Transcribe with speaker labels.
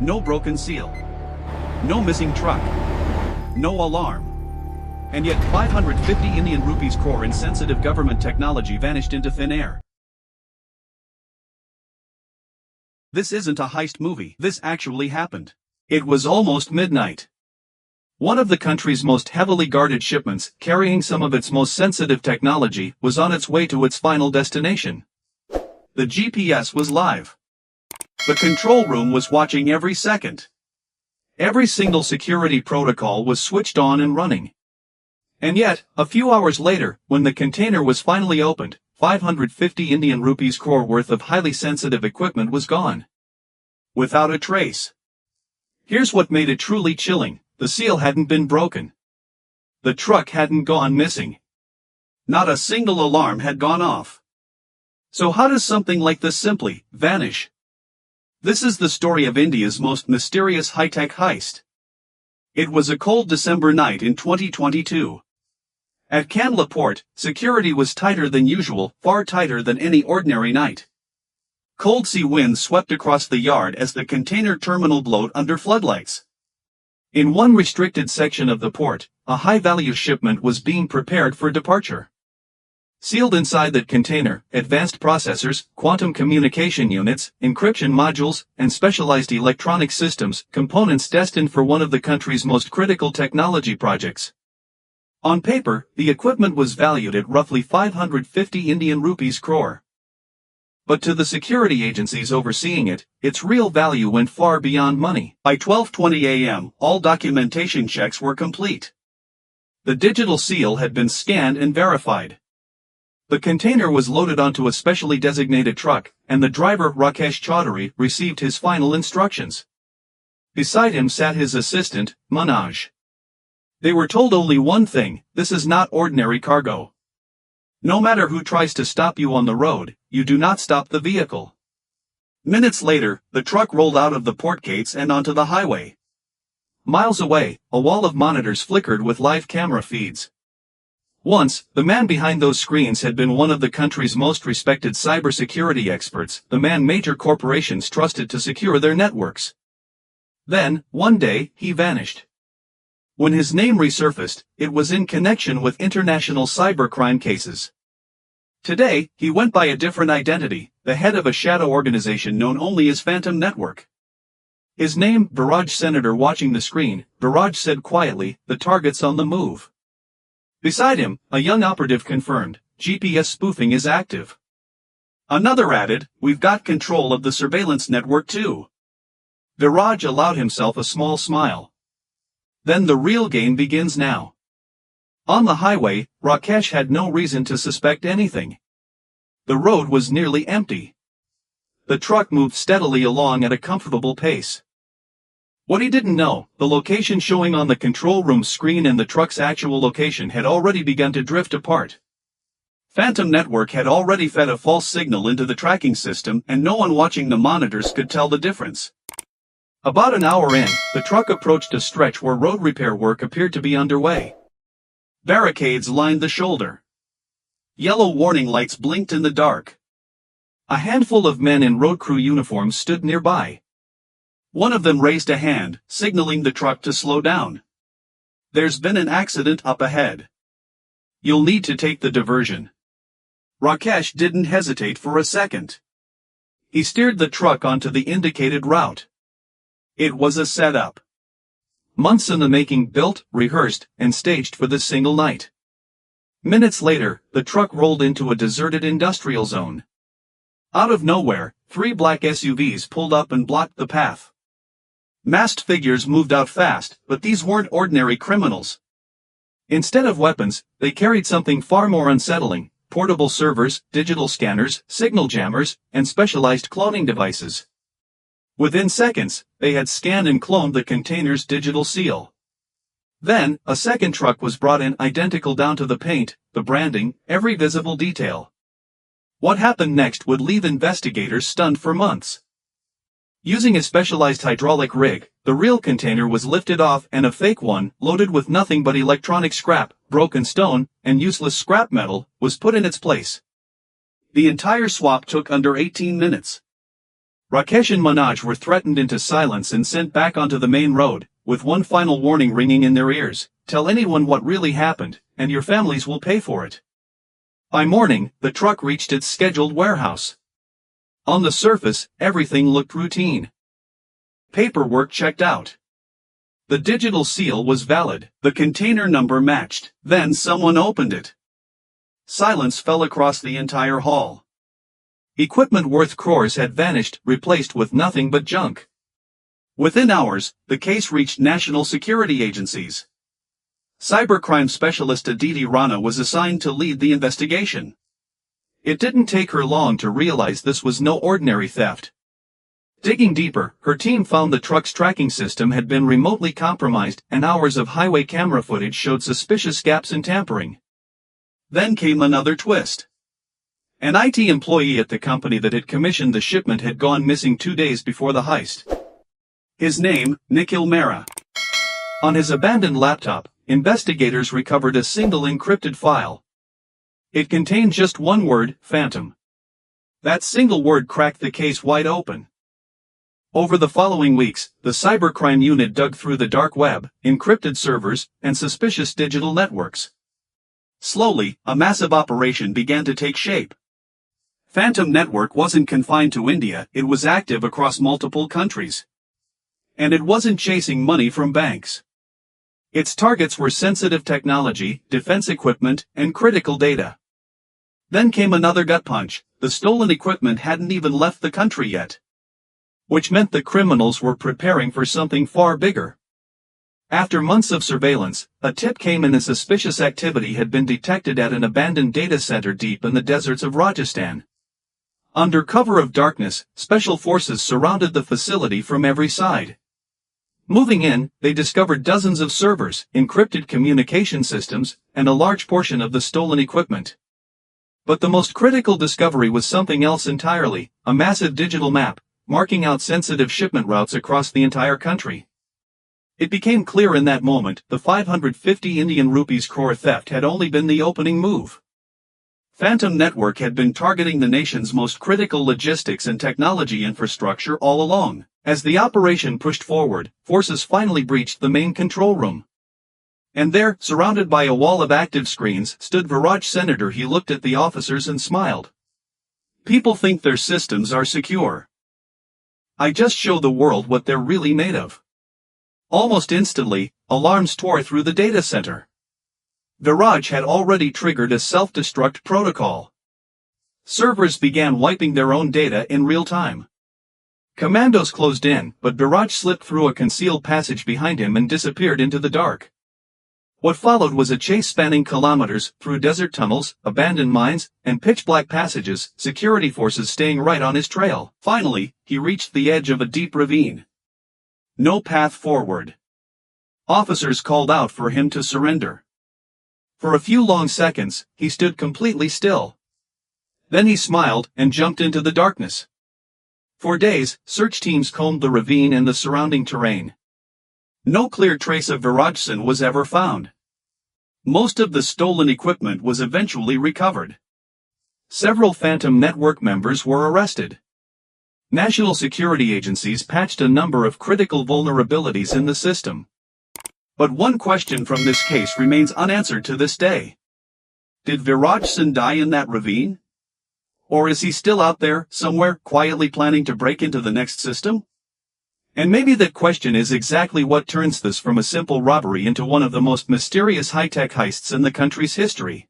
Speaker 1: No broken seal. No missing truck. No alarm. And yet 550 Indian rupees crore in sensitive government technology vanished into thin air. This isn't a heist movie. This actually happened. It was almost midnight. One of the country's most heavily guarded shipments, carrying some of its most sensitive technology, was on its way to its final destination. The GPS was live. The control room was watching every second. Every single security protocol was switched on and running. And yet, a few hours later, when the container was finally opened, 550 Indian rupees crore worth of highly sensitive equipment was gone. Without a trace. Here's what made it truly chilling: the seal hadn't been broken. The truck hadn't gone missing. Not a single alarm had gone off. So how does something like this simply vanish? This is the story of India's most mysterious high-tech heist. It was a cold December night in 2022. At Kandla Port, security was tighter than usual, far tighter than any ordinary night. Cold sea winds swept across the yard as the container terminal glowed under floodlights. In one restricted section of the port, a high-value shipment was being prepared for departure. Sealed inside that container, advanced processors, quantum communication units, encryption modules, and specialized electronic systems, components destined for one of the country's most critical technology projects. On paper, the equipment was valued at roughly 550 Indian rupees crore. But to the security agencies overseeing it, its real value went far beyond money. By 12:20 a.m., all documentation checks were complete. The digital seal had been scanned and verified. The container was loaded onto a specially designated truck, and the driver, Rakesh Chaudhary, received his final instructions. Beside him sat his assistant, Manoj. They were told only one thing: this is not ordinary cargo. No matter who tries to stop you on the road, you do not stop the vehicle. Minutes later, the truck rolled out of the port gates and onto the highway. Miles away, a wall of monitors flickered with live camera feeds. Once, the man behind those screens had been one of the country's most respected cybersecurity experts, the man major corporations trusted to secure their networks. Then, one day, he vanished. When his name resurfaced, it was in connection with international cybercrime cases. Today, he went by a different identity, the head of a shadow organization known only as Phantom Network. His name, Biraj. Senator watching the screen, Biraj said quietly, "The target's on the move." Beside him, a young operative confirmed, "GPS spoofing is active." Another added, "We've got control of the surveillance network too." Biraj allowed himself a small smile. Then the real game begins now. On the highway, Rakesh had no reason to suspect anything. The road was nearly empty. The truck moved steadily along at a comfortable pace. What he didn't know, the location showing on the control room screen and the truck's actual location had already begun to drift apart. Phantom Network had already fed a false signal into the tracking system, and no one watching the monitors could tell the difference. About an hour in, the truck approached a stretch where road repair work appeared to be underway. Barricades lined the shoulder. Yellow warning lights blinked in the dark. A handful of men in road crew uniforms stood nearby. One of them raised a hand, signaling the truck to slow down. "There's been an accident up ahead. You'll need to take the diversion." Rakesh didn't hesitate for a second. He steered the truck onto the indicated route. It was a setup. Months in the making, built, rehearsed, and staged for this single night. Minutes later, the truck rolled into a deserted industrial zone. Out of nowhere, 3 black SUVs pulled up and blocked the path. Masked figures moved out fast, but these weren't ordinary criminals. Instead of weapons, they carried something far more unsettling: portable servers, digital scanners, signal jammers, and specialized cloning devices. Within seconds, they had scanned and cloned the container's digital seal. Then, a second truck was brought in, identical down to the paint, the branding, every visible detail. What happened next would leave investigators stunned for months. Using a specialized hydraulic rig, the real container was lifted off and a fake one, loaded with nothing but electronic scrap, broken stone, and useless scrap metal, was put in its place. The entire swap took under 18 minutes. Rakesh and Manoj were threatened into silence and sent back onto the main road, with one final warning ringing in their ears: tell anyone what really happened, and your families will pay for it. By morning, the truck reached its scheduled warehouse. On the surface, everything looked routine. Paperwork checked out. The digital seal was valid, the container number matched. Then someone opened it. Silence fell across the entire hall. Equipment worth crores had vanished, replaced with nothing but junk. Within hours, the case reached national security agencies. Cybercrime specialist Aditi Rana was assigned to lead the investigation. It didn't take her long to realize this was no ordinary theft. Digging deeper, her team found the truck's tracking system had been remotely compromised, and hours of highway camera footage showed suspicious gaps in tampering. Then came another twist. An IT employee at the company that had commissioned the shipment had gone missing 2 days before the heist. His name, Nikhil Mehra. On his abandoned laptop, investigators recovered a single encrypted file. It contained just one word: phantom. That single word cracked the case wide open. Over the following weeks, the cybercrime unit dug through the dark web, encrypted servers, and suspicious digital networks. Slowly, a massive operation began to take shape. Phantom Network wasn't confined to India, it was active across multiple countries. And it wasn't chasing money from banks. Its targets were sensitive technology, defense equipment, and critical data. Then came another gut punch: the stolen equipment hadn't even left the country yet. Which meant the criminals were preparing for something far bigger. After months of surveillance, a tip came in: a suspicious activity had been detected at an abandoned data center deep in the deserts of Rajasthan. Under cover of darkness, special forces surrounded the facility from every side. Moving in, they discovered dozens of servers, encrypted communication systems, and a large portion of the stolen equipment. But the most critical discovery was something else entirely: a massive digital map, marking out sensitive shipment routes across the entire country. It became clear in that moment, the 550 Indian rupees crore theft had only been the opening move. Phantom Network had been targeting the nation's most critical logistics and technology infrastructure all along. As the operation pushed forward, forces finally breached the main control room. And there, surrounded by a wall of active screens, stood Viraj Senator. He looked at the officers and smiled. People think their systems are secure. I just show the world what they're really made of. Almost instantly, alarms tore through the data center. Viraj had already triggered a self-destruct protocol. Servers began wiping their own data in real time. Commandos closed in, but Viraj slipped through a concealed passage behind him and disappeared into the dark. What followed was a chase spanning kilometers, through desert tunnels, abandoned mines, and pitch-black passages, security forces staying right on his trail. Finally, he reached the edge of a deep ravine. No path forward. Officers called out for him to surrender. For a few long seconds, he stood completely still. Then he smiled and jumped into the darkness. For days, search teams combed the ravine and the surrounding terrain. No clear trace of Virajsen was ever found. Most of the stolen equipment was eventually recovered. Several Phantom Network members were arrested. National security agencies patched a number of critical vulnerabilities in the system. But one question from this case remains unanswered to this day. Did Virajsen die in that ravine? Or is he still out there, somewhere, quietly planning to break into the next system? And maybe that question is exactly what turns this from a simple robbery into one of the most mysterious high-tech heists in the country's history.